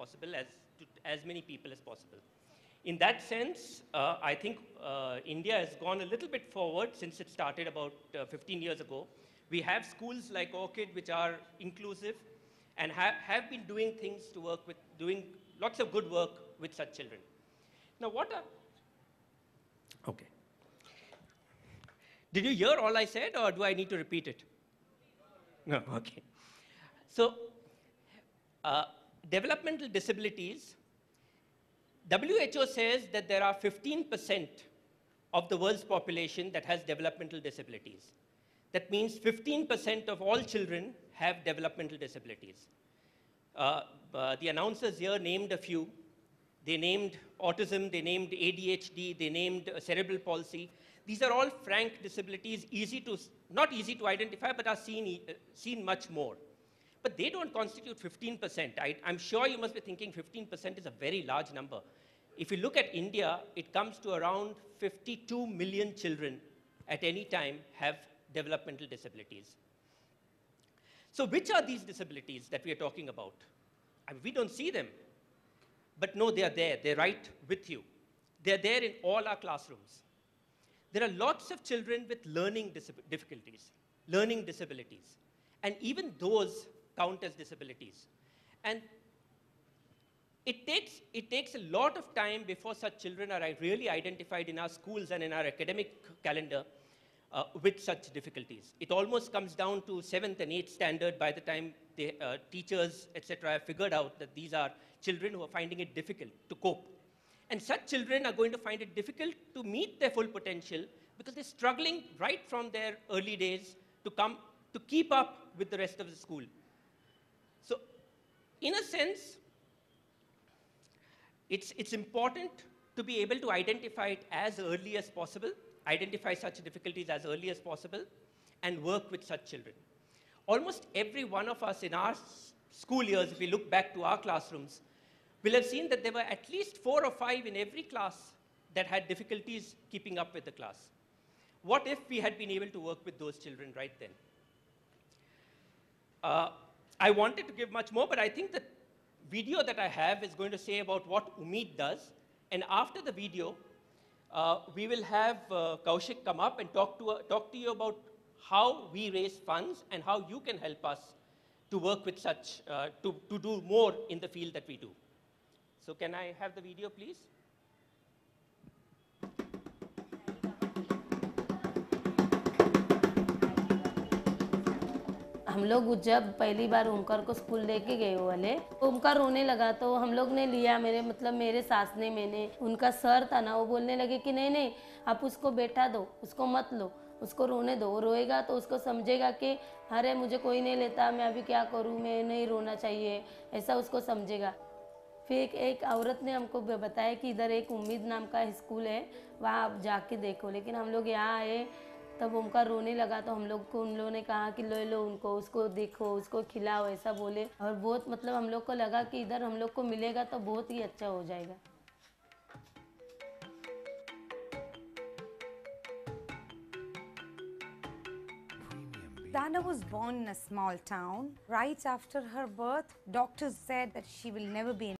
possible to as many people as possible. In that sense, I think India has gone a little bit forward since it started about 15 years ago. We have schools like Orchid which are inclusive and have been doing things to work with, doing lots of good work with such children. Now okay. Did you hear all I said, or do I need to repeat it? No, okay. So, developmental disabilities, WHO says that there are 15% of the world's population that has developmental disabilities. That means 15% of all children have developmental disabilities. The announcers here named a few. They named autism, they named ADHD, they named cerebral palsy. These are all frank disabilities, not easy to identify, but are seen much more. But they don't constitute 15%. I'm sure you must be thinking 15% is a very large number. If you look at India, it comes to around 52 million children at any time have developmental disabilities. So which are these disabilities that we are talking about? I mean, we don't see them. But no, they are there. They're right with you. They're there in all our classrooms. There are lots of children with learning difficulties, learning disabilities. And even those count as disabilities. And it takes a lot of time before such children are really identified in our schools and in our academic calendar with such difficulties. It almost comes down to 7th and 8th standard by the time the teachers, etc., have figured out that these are children who are finding it difficult to cope. And such children are going to find it difficult to meet their full potential because they're struggling right from their early days to keep up with the rest of the school. So, in a sense, it's important to be able to identify it as early as possible, identify such difficulties as early as possible, and work with such children. Almost every one of us in our school years, if we look back to our classrooms, will have seen that there were at least 4 or 5 in every class that had difficulties keeping up with the class. What if we had been able to work with those children right then? I wanted to give much more, but I think the video that I have is going to say about what Umeed does. And after the video, we will have Kaushik come up and talk to you about how we raise funds and how you can help us to work with such, to do more in the field that we do. So can I have the video, please? हम लोग जब पहली बार ओमकार को school लेके गए वाले, ओमकार रोने लगा तो हम लोग ने लिया, मेरे सास ने, मैंने, उनका सर था ना, वो बोलने लगे कि नहीं नहीं आप उसको बैठा दो, उसको मत लो, उसको रोने दो, वो रोएगा तो उसको समझेगा कि अरे मुझे कोई नहीं लेता, मैं अभी क्या करूँ, मैं नहीं रोना चाहिए, ऐसा उसको समझेगा। फिर एक औरत ने हमको बताया कि इधर एक उम्मीद नाम का स्कूल है, वहाँ आप जाके देखो। लेकिन हम लोग यहाँ आए तब उनका रोने लगा तो हम लोग को उन लोगों ने कहा कि ले लो उनको, उसको देखो, उसको खिलाओ, ऐसा बोले। और बहुत मतलब हम लोग को लगा कि इधर हम लोग को मिलेगा तो बहुत ही अच्छा हो जाएगा। Dana was born in a small town. Right after her birth, doctors said that she will never be